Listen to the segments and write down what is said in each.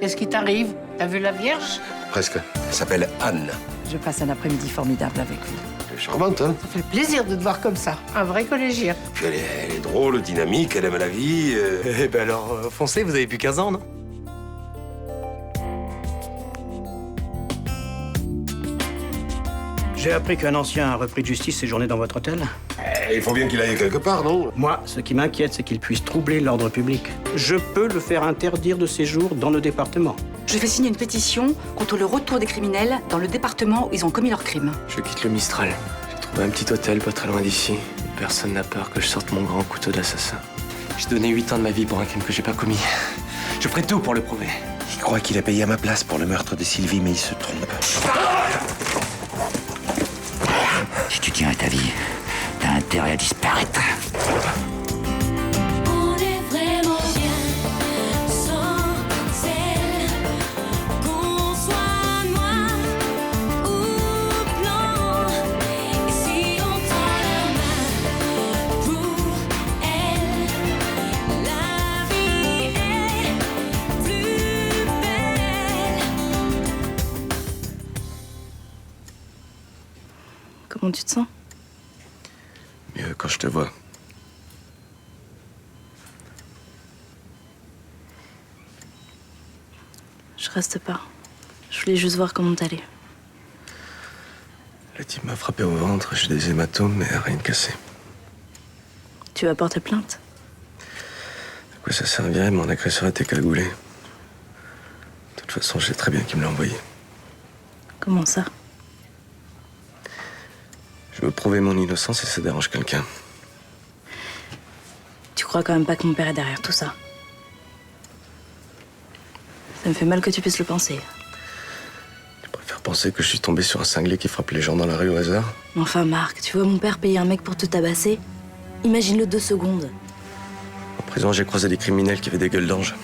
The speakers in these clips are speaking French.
Qu'est-ce qui t'arrive? T'as vu la Vierge? Presque. Elle s'appelle Anne. Je passe un après-midi formidable avec vous. Elle est charmante, hein? Ça fait plaisir de te voir comme ça. Un vrai collégien. Puis elle est drôle, dynamique, elle aime la vie. Eh ben alors, foncez, vous avez plus 15 ans, non? J'ai appris qu'un ancien a repris de justice séjourné dans votre hôtel. Il faut bien qu'il aille quelque part, non? Moi, ce qui m'inquiète, c'est qu'il puisse troubler l'ordre public. Je peux le faire interdire de séjour dans le département. Je fais signer une pétition contre le retour des criminels dans le département où ils ont commis leurs crimes. Je quitte le Mistral. J'ai trouvé un petit hôtel pas très loin d'ici. Personne n'a peur que je sorte mon grand couteau d'assassin. J'ai donné 8 ans de ma vie pour un crime que j'ai pas commis. Je ferai tout pour le prouver. Il croit qu'il a payé à ma place pour le meurtre de Sylvie, mais il se trompe. Si tu tiens à ta vie, t'as intérêt à disparaître. On est vraiment bien sans celle qu'on soit noir ou blanc. Et si on tend la main pour elle, la vie est plus belle. Comment tu te sens? Mieux quand je te vois. Je reste pas. Je voulais juste voir comment t'allais. Le type m'a frappé au ventre, j'ai des hématomes, mais rien de cassé. Tu vas porter plainte? À quoi ça servirait? Mon agresseur était cagoulé. De toute façon, je sais très bien qui me l'a envoyé. Comment ça? Je veux prouver mon innocence et ça dérange quelqu'un. Tu crois quand même pas que mon père est derrière tout ça? Ça me fait mal que tu puisses le penser. Je préfère penser que je suis tombé sur un cinglé qui frappe les gens dans la rue au hasard. Enfin, Marc, tu vois mon père payer un mec pour te tabasser? Imagine-le 2 secondes. En prison, j'ai croisé des criminels qui avaient des gueules d'ange.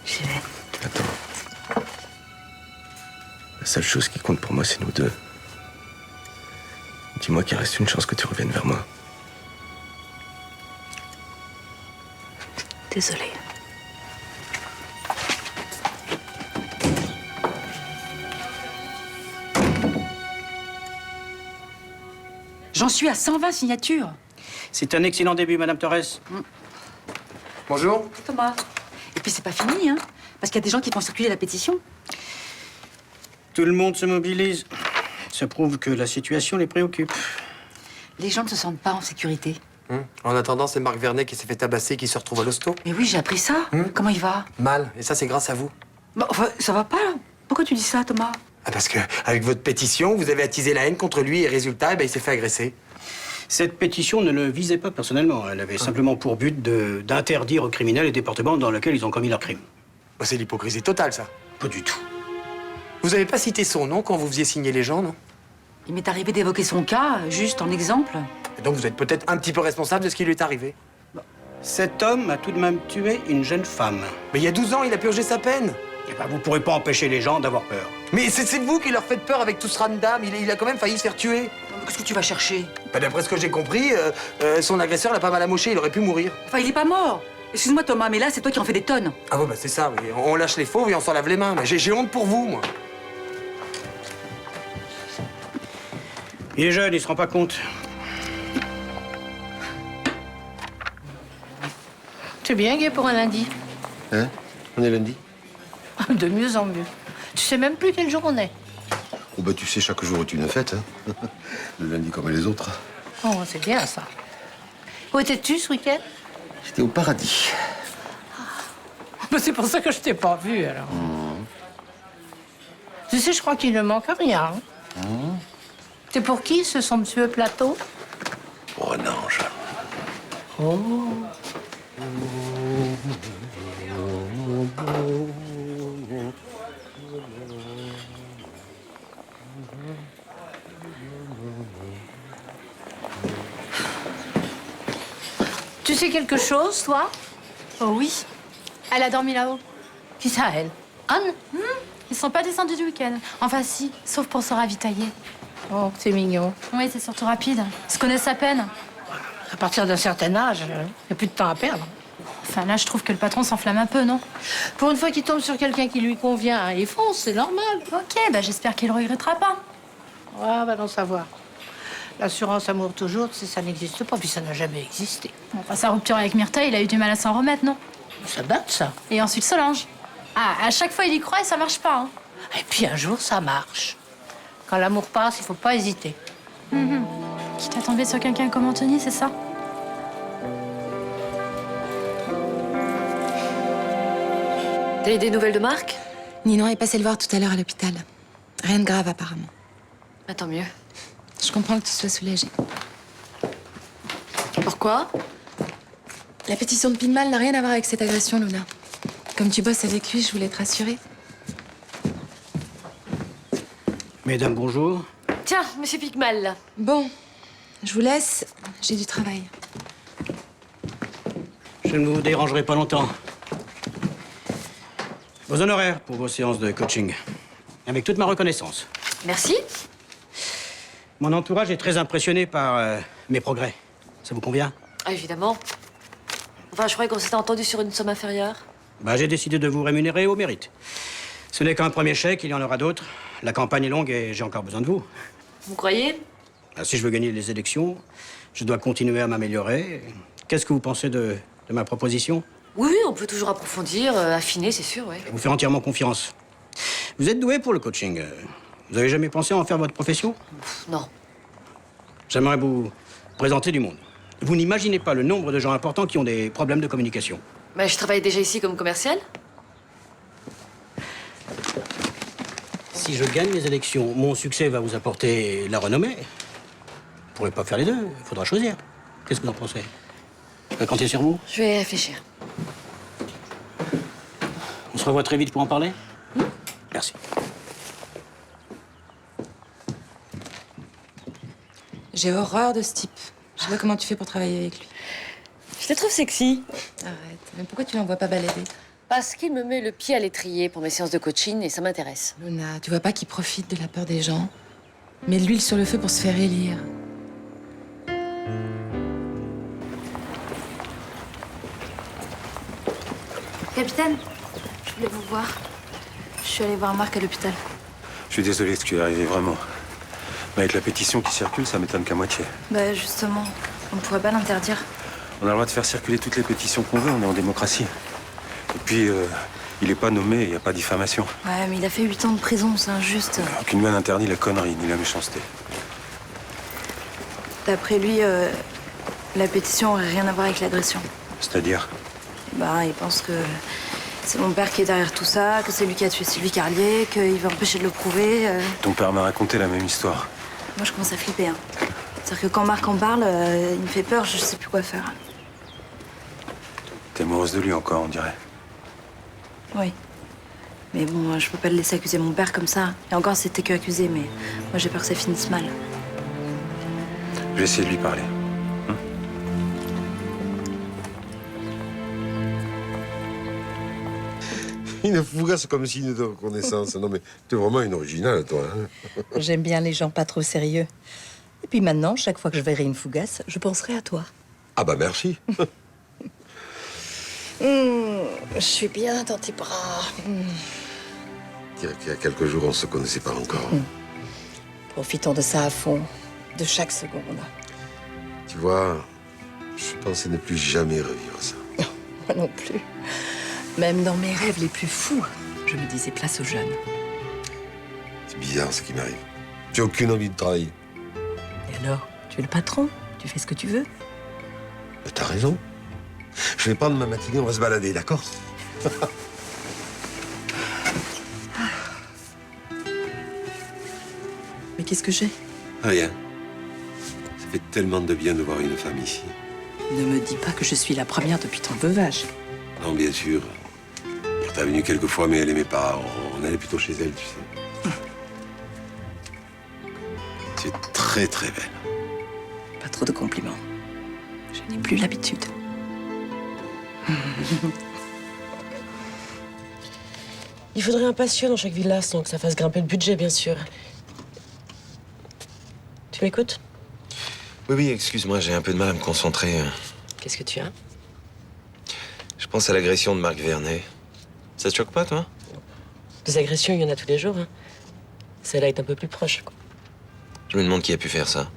J'y vais. Attends. La seule chose qui compte pour moi, c'est nous deux. Dis-moi qu'il reste une chance que tu reviennes vers moi. Désolée. J'en suis à 120 signatures. C'est un excellent début, Madame Torres. Bonjour. Thomas. Et puis c'est pas fini, hein? Parce qu'il y a des gens qui font circuler la pétition. Tout le monde se mobilise. Ça prouve que la situation les préoccupe. Les gens ne se sentent pas en sécurité. En attendant, c'est Marc Vernet qui s'est fait tabasser, qui se retrouve à l'hosto. Mais oui, j'ai appris ça. Comment il va? Mal. Et ça, c'est grâce à vous. Bah, enfin, ça va pas, là. Pourquoi tu dis ça, Thomas? Ah, parce que, avec votre pétition, vous avez attisé la haine contre lui et résultat, eh ben, il s'est fait agresser. Cette pétition ne le visait pas personnellement. Elle avait simplement pour but d'interdire aux criminels les départements dans lesquels ils ont commis leurs crimes. Bah, c'est l'hypocrisie totale, ça. Pas du tout. Vous avez pas cité son nom quand vous faisiez signer les gens, non? Il m'est arrivé d'évoquer son cas, juste en exemple. Et donc, vous êtes peut-être un petit peu responsable de ce qui lui est arrivé. Cet homme a tout de même tué une jeune femme. Mais il y a 12 ans, il a purgé sa peine. Eh ben, vous pourrez pas empêcher les gens d'avoir peur. Mais c'est vous qui leur faites peur avec tout ce ramdam. Il a quand même failli se faire tuer. Qu'est-ce que tu vas chercher? Bah, d'après ce que j'ai compris, son agresseur l'a pas mal amoché, il aurait pu mourir. Enfin, il est pas mort. Excuse-moi, Thomas, mais là, c'est toi qui en fais des tonnes. Ah ouais, bah c'est ça, oui. On lâche les fauves et on s'en lave les mains. Mais j'ai honte pour vous, moi. Il est jeune, il se rend pas compte. C'est bien gai pour un lundi. Hein? On est lundi? De mieux en mieux. Tu sais même plus quel jour on est. Oh bah tu sais, chaque jour est une fête, hein. Le lundi comme les autres. Oh, c'est bien ça. Où étais-tu ce week-end? J'étais au paradis. Bah, c'est pour ça que je t'ai pas vu, alors. Tu sais, je crois qu'il ne manque rien. C'est pour qui, ce somptueux plateau? Pour un ange. Oh. Tu sais quelque chose, toi? Oh oui. Elle a dormi là-haut. Qui ça, elle? Anne? Ils sont pas descendus du week-end. Enfin si, sauf pour se ravitailler. Oh, c'est mignon. Oui, c'est surtout rapide. Ils se connaissent à peine. À partir d'un certain âge, il n'y a plus de temps à perdre. Enfin, là, je trouve que le patron s'enflamme un peu, non? Pour une fois qu'il tombe sur quelqu'un qui lui convient, il fonce, c'est normal. Ok, bah j'espère qu'il le regrettera pas. Ouais, va donc savoir. L'assurance amour toujours, ça n'existe pas, puis ça n'a jamais existé. Enfin, sa rupture avec Myrtha, il a eu du mal à s'en remettre, non? Ça date, ça. Et ensuite Solange. Ah, à chaque fois, il y croit et ça marche pas, hein. Et puis un jour, ça marche. Quand l'amour passe, il faut pas hésiter. Quitte à tomber sur quelqu'un comme Anthony, c'est ça? T'as eu des nouvelles de Marc? Ninon est passé le voir tout à l'heure à l'hôpital. Rien de grave, apparemment. Bah, tant mieux. Je comprends que tu sois soulagée. Pourquoi? La pétition de Pinmal n'a rien à voir avec cette agression, Luna. Comme tu bosses avec lui, je voulais te rassurer. Mesdames, bonjour. Tiens, monsieur Picmal, là. Bon, je vous laisse. J'ai du travail. Je ne vous dérangerai pas longtemps. Vos honoraires pour vos séances de coaching. Avec toute ma reconnaissance. Merci. Mon entourage est très impressionné par mes progrès. Ça vous convient? Ah, évidemment. Enfin, je croyais qu'on s'était entendu sur une somme inférieure. Bah, j'ai décidé de vous rémunérer au mérite. Ce n'est qu'un premier chèque, il y en aura d'autres. La campagne est longue et j'ai encore besoin de vous. Vous croyez? Bah, si je veux gagner les élections, je dois continuer à m'améliorer. Qu'est-ce que vous pensez de ma proposition? Oui, on peut toujours approfondir, affiner, c'est sûr, oui. Je vous fais entièrement confiance. Vous êtes doué pour le coaching. Vous avez jamais pensé à en faire votre profession? Non. J'aimerais vous présenter du monde. Vous n'imaginez pas le nombre de gens importants qui ont des problèmes de communication. Bah, je travaille déjà ici comme commercial. Si je gagne les élections, mon succès va vous apporter la renommée. Vous pourrez pas faire les deux, il faudra choisir. Qu'est-ce que vous en pensez? Je peux compter sur vous? Je vais réfléchir. On se revoit très vite pour en parler? Merci. J'ai horreur de ce type. Je sais pas comment tu fais pour travailler avec lui. Je te trouve sexy. Arrête. Mais pourquoi tu l'envoies pas balader? Parce qu'il me met le pied à l'étrier pour mes séances de coaching et ça m'intéresse. Luna, tu vois pas qu'il profite de la peur des gens? Met de l'huile sur le feu pour se faire élire. Capitaine, je voulais vous voir. Je suis allée voir Marc à l'hôpital. Je suis désolé de ce qui est arrivé, vraiment. Mais avec la pétition qui circule, ça m'étonne qu'à moitié. Bah justement, on ne pourrait pas l'interdire. On a le droit de faire circuler toutes les pétitions qu'on veut, on est en démocratie. Et puis, il n'est pas nommé, il n'y a pas diffamation. Ouais, mais il a fait 8 ans de prison, c'est injuste. Aucune loi n'interdit la connerie, ni la méchanceté. D'après lui, la pétition n'aurait rien à voir avec l'agression. C'est-à-dire? Bah, il pense que c'est mon père qui est derrière tout ça, que c'est lui qui a tué Sylvie Carlier, qu'il veut empêcher de le prouver. Ton père m'a raconté la même histoire. Moi, je commence à flipper. Hein. C'est-à-dire que quand Marc en parle, il me fait peur, je sais plus quoi faire. T'es amoureuse de lui encore, on dirait. Oui. Mais bon, je peux pas le laisser accuser mon père comme ça. Et encore, c'était que accusé, mais moi, j'ai peur que ça finisse mal. Je vais essayer de lui parler. Une fougasse comme signe de reconnaissance. Non, mais t'es vraiment une originale, toi. Hein. J'aime bien les gens pas trop sérieux. Et puis maintenant, chaque fois que je verrai une fougasse, je penserai à toi. Ah bah merci. Je suis bien dans tes bras. Dirais qu'il y a quelques jours, on se connaissait pas encore. Profitons de ça à fond, de chaque seconde. Tu vois, je pensais ne plus jamais revivre ça. Moi non plus. Même dans mes rêves les plus fous, je me disais place aux jeunes. C'est bizarre ce qui m'arrive. J'ai aucune envie de travailler. Et alors, tu es le patron, tu fais ce que tu veux. Mais t'as raison. Je vais prendre ma matinée, on va se balader, d'accord? Mais qu'est-ce que j'ai? Rien. Ça fait tellement de bien de voir une femme ici. Ne me dis pas que je suis la première depuis ton veuvage. Non, bien sûr. Elle est venue quelques fois, mais elle aimait pas. On allait plutôt chez elle, tu sais. Tu es très, très belle. Pas trop de compliments. Je n'ai plus l'habitude. Il faudrait un patio dans chaque villa sans que ça fasse grimper le budget, bien sûr. Tu m'écoutes? Oui, excuse-moi, j'ai un peu de mal à me concentrer. Qu'est-ce que tu as? pense à l'agression de Marc Vernet. Ça te choque pas, toi? Des agressions, il y en a tous les jours. Hein. Celle-là est un peu plus proche, quoi. Je me demande qui a pu faire ça.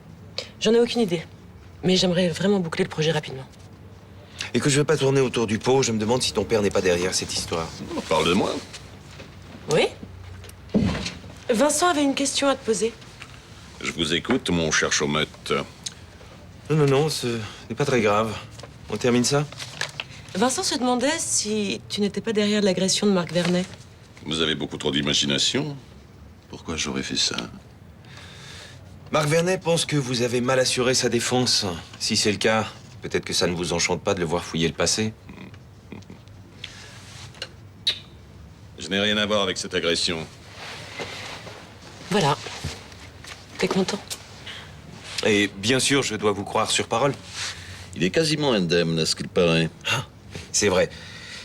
J'en ai aucune idée. Mais j'aimerais vraiment boucler le projet rapidement. Et que je veux pas tourner autour du pot, je me demande si ton père n'est pas derrière cette histoire. Parle de moi. Oui? Vincent avait une question à te poser. Je vous écoute, mon cher Chaumette. Non, ce n'est pas très grave. On termine ça? Vincent se demandait si tu n'étais pas derrière l'agression de Marc Vernet. Vous avez beaucoup trop d'imagination. Pourquoi j'aurais fait ça? Marc Vernet pense que vous avez mal assuré sa défense. Si c'est le cas, peut-être que ça ne vous enchante pas de le voir fouiller le passé. Je n'ai rien à voir avec cette agression. Voilà. T'es content? Et bien sûr, je dois vous croire sur parole. Il est quasiment indemne, à ce qu'il paraît. Ah, c'est vrai.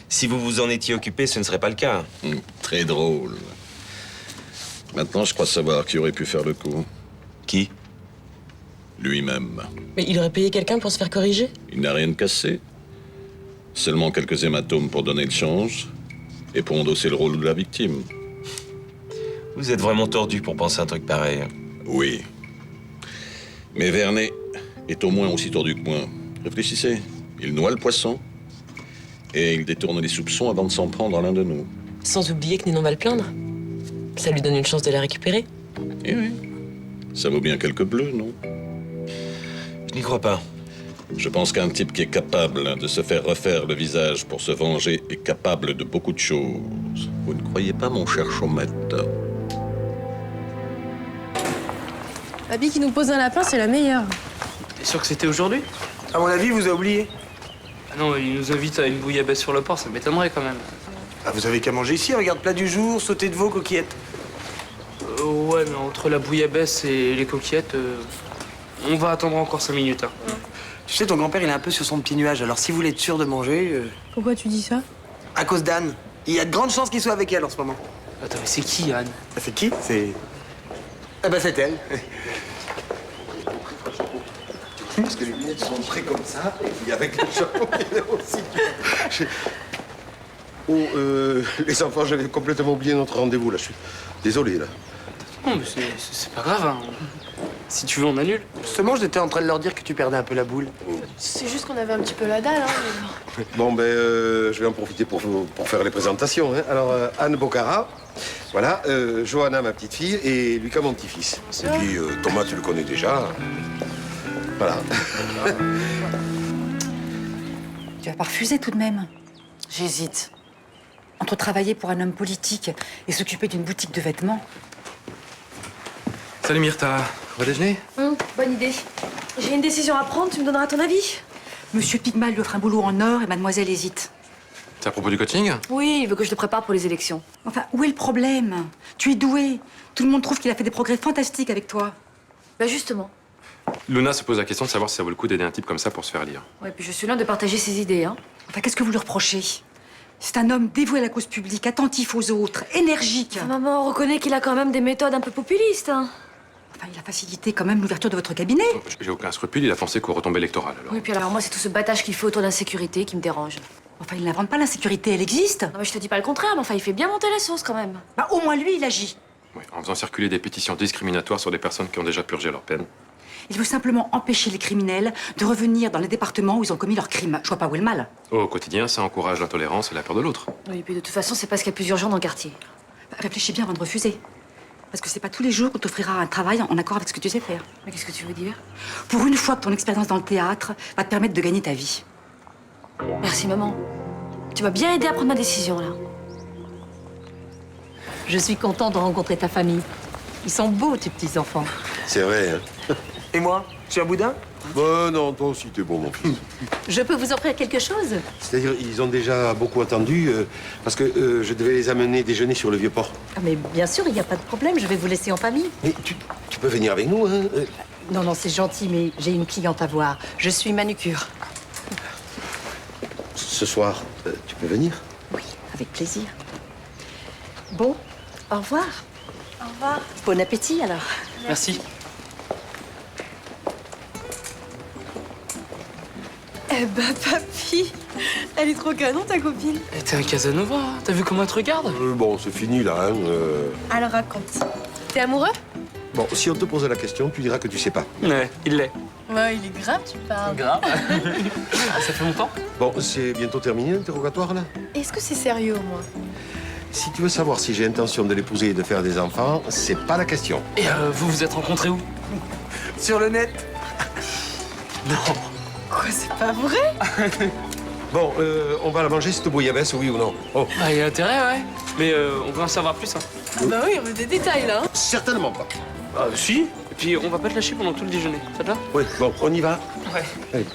Si vous vous en étiez occupé, ce ne serait pas le cas. Très drôle. Maintenant, je crois savoir qui aurait pu faire le coup. Qui? Lui-même. Mais il aurait payé quelqu'un pour se faire corriger? Il n'a rien cassé. Seulement quelques hématomes pour donner le change et pour endosser le rôle de la victime. Vous êtes vraiment tordu pour penser un truc pareil. Oui. Mais Vernet est au moins aussi tordu que moi. Réfléchissez. Il noie le poisson et il détourne les soupçons avant de s'en prendre à l'un de nous. Sans oublier que Ninon va le plaindre. Ça lui donne une chance de la récupérer. Eh oui. Ça vaut bien quelques bleus, non? Je n'y crois pas. Je pense qu'un type qui est capable de se faire refaire le visage pour se venger est capable de beaucoup de choses. Vous ne croyez pas, mon cher Chaumette? Papy qui nous pose un lapin, c'est la meilleure. T'es sûr que c'était aujourd'hui? À mon avis, vous a oublié. Ah non, il nous invite à une bouillabaisse sur le port, ça m'étonnerait quand même. Ah, vous avez qu'à manger ici, regarde, plat du jour, sauté de veau, coquillettes. Ouais, mais entre la bouillabaisse et les coquillettes, on va attendre encore 5 minutes. Hein. Tu sais, ton grand-père, il est un peu sur son petit nuage, alors si vous voulez être sûr de manger... Pourquoi tu dis ça? À cause d'Anne. Il y a de grandes chances qu'il soit avec elle en ce moment. Attends, mais c'est qui, Anne? C'est qui? C'est... Ah bah c'est elle. Parce que les lunettes sont très comme ça, et puis avec le chapeau aussi. Oh, les enfants, j'avais complètement oublié notre rendez-vous, là. Je suis désolé, là. Non, mais c'est pas grave, hein. Si tu veux, on annule. Justement, j'étais en train de leur dire que tu perdais un peu la boule. C'est juste qu'on avait un petit peu la dalle, hein. Bon, ben, je vais en profiter pour faire les présentations. Hein. Alors, Anne Bocara, voilà, Johanna, ma petite fille, et Lucas, mon petit-fils. Et puis, Thomas, tu le connais déjà. Voilà. Tu vas pas refuser tout de même? J'hésite. Entre travailler pour un homme politique et s'occuper d'une boutique de vêtements. Salut Myrtha, on va déjeuner? Bonne idée. J'ai une décision à prendre, tu me donneras ton avis? Monsieur Pigmal lui offre un boulot en or et mademoiselle hésite. C'est à propos du coaching? Oui, il veut que je le prépare pour les élections. Enfin, où est le problème? Tu es doué. Tout le monde trouve qu'il a fait des progrès fantastiques avec toi. Bah justement. Luna se pose la question de savoir si ça vaut le coup d'aider un type comme ça pour se faire lire. Ouais, puis je suis loin de partager ses idées, hein. Enfin, qu'est-ce que vous lui reprochez? C'est un homme dévoué à la cause publique, attentif aux autres, énergique. Enfin, maman, on reconnaît qu'il a quand même des méthodes un peu populistes, hein. Enfin, il a facilité quand même l'ouverture de votre cabinet. J'ai aucun scrupule, il a pensé qu'aux retombées électorales, alors. Oui, puis alors moi, c'est tout ce battage qu'il fait autour de l'insécurité qui me dérange. Enfin, il n'invente pas l'insécurité, elle existe. Non, mais je te dis pas le contraire, mais enfin, il fait bien monter la sauce quand même. Bah, au moins lui, il agit. Oui, en faisant circuler des pétitions discriminatoires sur des personnes qui ont déjà purgé leur peine. Il veut simplement empêcher les criminels de revenir dans les départements où ils ont commis leurs crimes. Je vois pas où est le mal. Au quotidien, ça encourage l'intolérance et la peur de l'autre. Oui, et puis de toute façon, c'est parce qu'il y a plus urgent dans le quartier. Bah, réfléchis bien avant de refuser. Parce que c'est pas tous les jours qu'on t'offrira un travail en accord avec ce que tu sais faire. Mais qu'est-ce que tu veux dire? Pour une fois que ton expérience dans le théâtre va te permettre de gagner ta vie. Merci, maman. Tu m'as bien aidé à prendre ma décision, là. Je suis contente de rencontrer ta famille. Ils sont beaux, tes petits-enfants. C'est vrai, hein. Et moi? Je suis un boudin? Non, toi aussi, t'es bon, mon fils. Je peux vous offrir quelque chose? C'est-à-dire, ils ont déjà beaucoup attendu, parce que je devais les amener déjeuner sur le Vieux-Port. Ah, mais bien sûr, il n'y a pas de problème, je vais vous laisser en famille. Mais tu peux venir avec nous, hein. Non, c'est gentil, mais j'ai une cliente à voir. Je suis manucure. Ce soir, tu peux venir? Oui, avec plaisir. Bon, au revoir. Au revoir. Bon appétit, alors. Merci. Eh ben, papy, Elle est trop canon, ta copine. T'es un Casanova, t'as vu comment elle te regarde? Bon, c'est fini là. Hein, Alors raconte. T'es amoureux? Bon, si on te pose la question, tu diras que tu sais pas. Ouais, il l'est. Ouais, il est grave, tu parles. Grave. Ça fait longtemps? Bon, c'est bientôt terminé l'interrogatoire là. Est-ce que c'est sérieux, moi? Si tu veux savoir si j'ai intention de l'épouser et de faire des enfants, c'est pas la question. Et vous vous êtes rencontrés où? Sur le net. Non. Quoi, c'est pas vrai? Bon, on va la manger cette bouillabaisse, oui ou non? Oh. Ah, il y a intérêt, ouais. Mais on veut en savoir plus, hein. Ah bah oui, on veut des détails, là. Hein. Certainement pas. Ah, si. Et puis on va pas te lâcher pendant tout le déjeuner. Ça te va? Oui, bon, on y va. Ouais. Allez.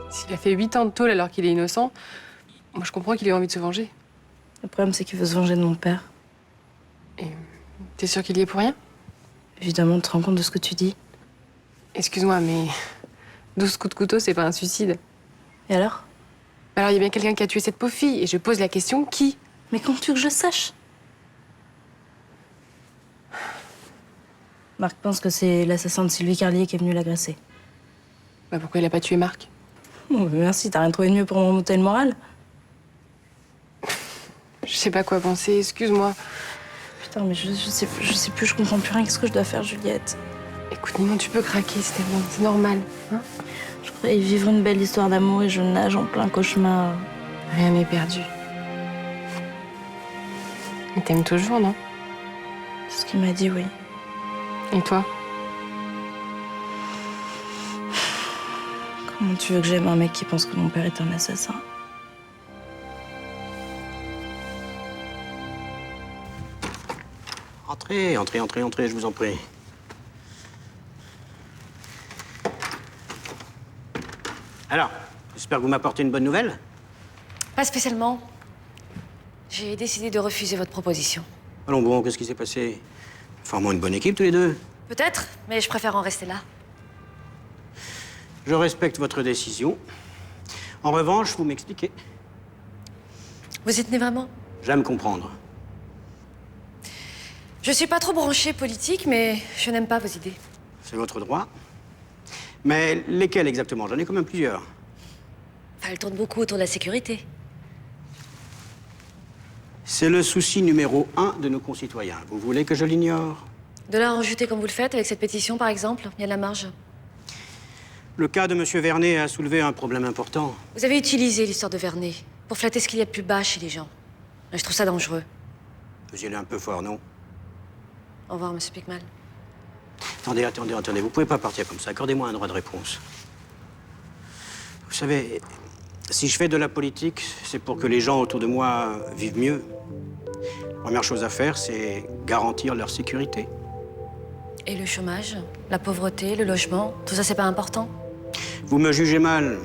S'il a fait 8 ans de tôle alors qu'il est innocent, moi je comprends qu'il ait envie de se venger. Le problème, c'est qu'il veut se venger de mon père. Et t'es sûr qu'il y est pour rien? Évidemment, tu te rends compte de ce que tu dis. Excuse-moi, mais 12 coups de couteau, c'est pas un suicide. Et alors? Alors il y a bien quelqu'un qui a tué cette pauvre fille, et je pose la question, qui? Mais comment tu veux que je sache? Marc pense que c'est l'assassin de Sylvie Carlier qui est venu l'agresser. Bah pourquoi il a pas tué Marc? Oh, merci, t'as rien trouvé de mieux pour remonter le moral? Je sais pas quoi penser, excuse-moi. Putain, mais je sais plus, je comprends plus rien. Qu'est-ce que je dois faire, Juliette? Écoute, Ninon, tu peux craquer, c'était bon, c'est normal. Hein, je croyais vivre une belle histoire d'amour et je nage en plein cauchemar. Rien n'est perdu. Il t'aime toujours, non? C'est ce qu'il m'a dit, oui. Et toi? Comment tu veux que j'aime un mec qui pense que mon père est un assassin? Entrez, je vous en prie. Alors, j'espère que vous m'apportez une bonne nouvelle. Pas spécialement. J'ai décidé de refuser votre proposition. Allons bon, qu'est-ce qui s'est passé? Formons une bonne équipe tous les deux. Peut-être, mais je préfère en rester là. Je respecte votre décision. En revanche, vous m'expliquez. Vous y tenez vraiment? J'aime comprendre. Je suis pas trop branchée politique, mais je n'aime pas vos idées. C'est votre droit. Mais lesquelles exactement? J'en ai quand même plusieurs. Enfin, elles tournent beaucoup autour de la sécurité. C'est le souci numéro 1 de nos concitoyens. Vous voulez que je l'ignore? De là à en jeter comme vous le faites, avec cette pétition, par exemple, il y a de la marge. Le cas de M. Vernet a soulevé un problème important. Vous avez utilisé l'histoire de Vernet pour flatter ce qu'il y a de plus bas chez les gens. Et je trouve ça dangereux. Vous y allez un peu fort, non? Au revoir, Monsieur Pickman. Attendez. Vous pouvez pas partir comme ça. Accordez-moi un droit de réponse. Vous savez, si je fais de la politique, c'est pour que les gens autour de moi vivent mieux. La première chose à faire, c'est garantir leur sécurité. Et le chômage, la pauvreté, le logement, tout ça, c'est pas important? Vous me jugez mal.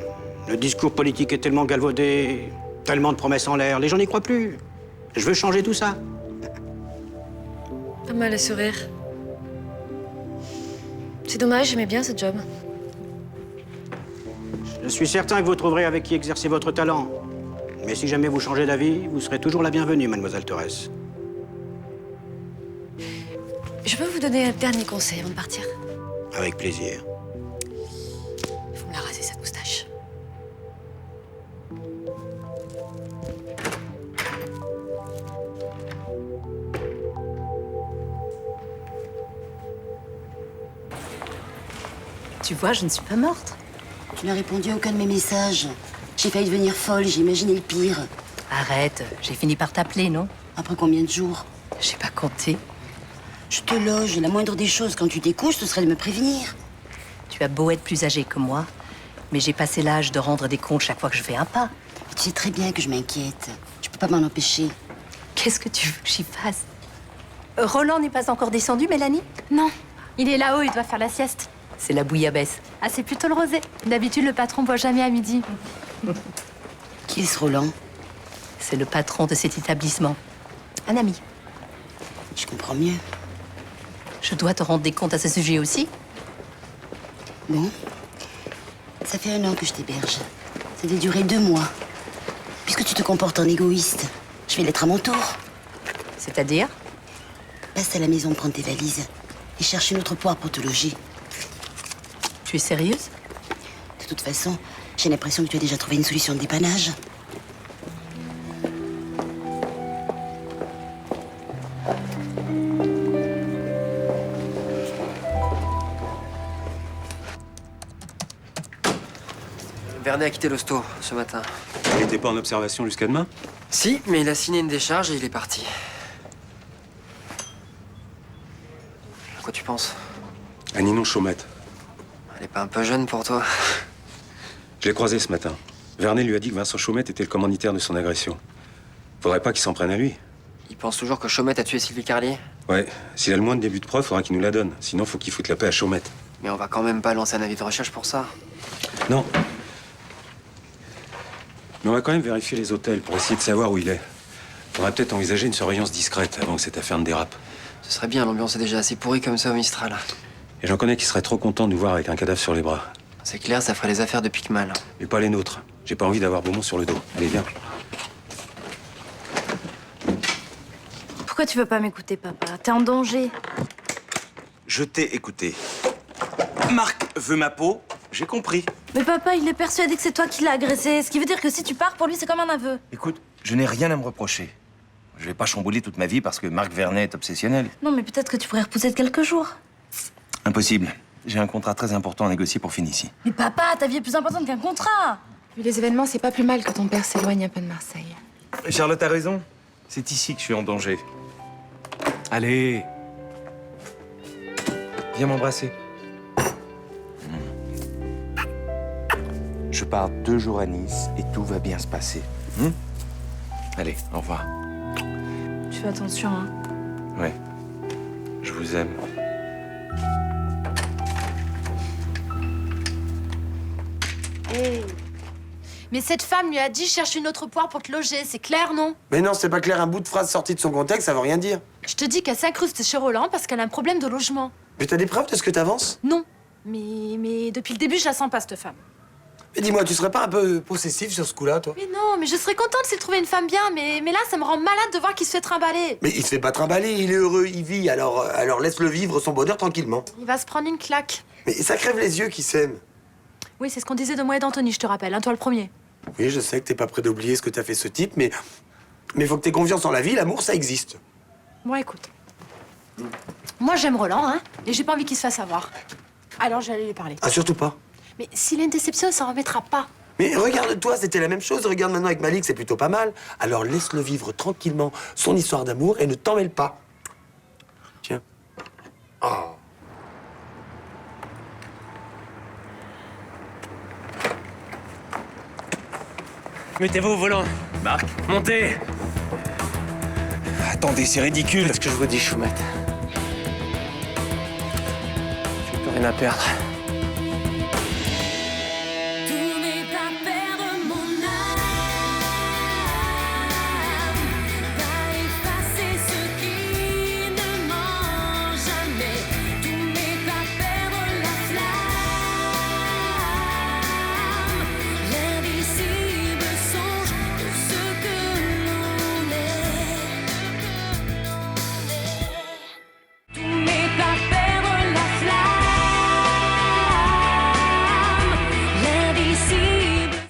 Le discours politique est tellement galvaudé, tellement de promesses en l'air, les gens n'y croient plus. Je veux changer tout ça. Pas mal à sourire. C'est dommage, j'aimais bien ce job. Je suis certain que vous trouverez avec qui exercer votre talent. Mais si jamais vous changez d'avis, vous serez toujours la bienvenue, mademoiselle Torres. Je peux vous donner un dernier conseil avant de partir? Avec plaisir. Faut me la raser, cette moustache. Tu vois, je ne suis pas morte. Tu n'as répondu à aucun de mes messages. J'ai failli devenir folle, j'ai imaginé le pire. Arrête, j'ai fini par t'appeler, non? Après combien de jours? J'ai pas compté. Je te loge, la moindre des choses quand tu découches, ce serait de me prévenir. Tu as beau être plus âgé que moi, mais j'ai passé l'âge de rendre des comptes chaque fois que je fais un pas. Et tu sais très bien que je m'inquiète. Je peux pas m'en empêcher. Qu'est-ce que tu veux que j'y fasse? Roland n'est pas encore descendu, Mélanie? Non, il est là-haut, il doit faire la sieste. C'est la bouillabaisse. Ah, c'est plutôt le rosé. D'habitude, le patron boit jamais à midi. Qui est ce Roland? C'est le patron de cet établissement. Un ami. Je comprends mieux. Je dois te rendre des comptes à ce sujet aussi. Bon. Ça fait 1 an que je t'héberge. Ça va durer 2 mois. Puisque tu te comportes en égoïste, je vais l'être à mon tour. C'est-à-dire? Passe à la maison prendre tes valises et cherche une autre poire pour te loger. Tu es sérieuse? De toute façon, j'ai l'impression que tu as déjà trouvé une solution de dépannage. Vernet a quitté l'hosto ce matin. Il n'était pas en observation jusqu'à demain? Si, mais il a signé une décharge et il est parti. À quoi tu penses? À Ninon Chaumette. Elle est pas un peu jeune pour toi? Je l'ai croisé ce matin. Vernet lui a dit que Vincent Chaumette était le commanditaire de son agression. Faudrait pas qu'il s'en prenne à lui. Il pense toujours que Chaumette a tué Sylvie Carlier? Ouais, s'il a le moins de début de preuve, faudra qu'il nous la donne. Sinon, faut qu'il foute la paix à Chaumette. Mais on va quand même pas lancer un avis de recherche pour ça. Non. Mais on va quand même vérifier les hôtels pour essayer de savoir où il est. Faudrait peut-être envisager une surveillance discrète avant que cette affaire ne dérape. Ce serait bien, l'ambiance est déjà assez pourrie comme ça au Mistral. Et j'en connais qui seraient trop contents de nous voir avec un cadavre sur les bras. C'est clair, ça ferait les affaires de Picmal. Mais pas les nôtres. J'ai pas envie d'avoir Beaumont sur le dos. Allez, viens. Pourquoi tu veux pas m'écouter, papa? T'es en danger. Je t'ai écouté. Marc veut ma peau, j'ai compris. Mais papa, il est persuadé que c'est toi qui l'as agressé. Ce qui veut dire que si tu pars, pour lui, c'est comme un aveu. Écoute, je n'ai rien à me reprocher. Je vais pas chambouler toute ma vie parce que Marc Vernet est obsessionnel. Non, mais peut-être que tu pourrais repousser de quelques jours. Impossible. J'ai un contrat très important à négocier pour Fénicie. Mais papa, ta vie est plus importante qu'un contrat. Vu les événements, c'est pas plus mal que ton père s'éloigne un peu de Marseille. Charlotte a raison. C'est ici que je suis en danger. Allez. Viens m'embrasser. Je pars 2 jours à Nice et tout va bien se passer. Allez, au revoir. Tu fais attention, hein. Ouais. Je vous aime. Mais cette femme lui a dit cherche une autre poire pour te loger, c'est clair, non? Mais non, c'est pas clair, un bout de phrase sorti de son contexte, ça veut rien dire. Je te dis qu'elle s'incruste chez Roland parce qu'elle a un problème de logement. Mais t'as des preuves de ce que t'avances? Non. Mais depuis le début, je la sens pas, cette femme. Mais dis-moi, tu serais pas un peu possessif sur ce coup-là, toi? Mais non, mais je serais contente s'il trouvait une femme bien, mais là, ça me rend malade de voir qu'il se fait trimballer. Mais il se fait pas trimballer, il est heureux, il vit, alors laisse-le vivre son bonheur tranquillement. Il va se prendre une claque. Mais ça crève les yeux qui s'aiment. Oui, c'est ce qu'on disait de moi et d'Anthony, je te rappelle, hein, toi le premier. Oui, je sais que t'es pas prêt d'oublier ce que t'as fait ce type, mais faut que t'aies confiance en la vie, l'amour, ça existe. Moi, écoute. Moi, j'aime Roland, hein, et j'ai pas envie qu'il se fasse avoir. Alors, j'allais lui parler. Ah, surtout pas. Mais s'il a une déception, il s'en remettra pas. Mais regarde-toi, c'était la même chose. Regarde maintenant avec Malik, c'est plutôt pas mal. Alors laisse-le vivre tranquillement son histoire d'amour et ne t'en mêle pas. Tiens. Oh. Mettez-vous au volant. Marc, Montez. attendez, c'est ridicule. Parce que je vous dis, Choumette. J'ai plus rien à perdre.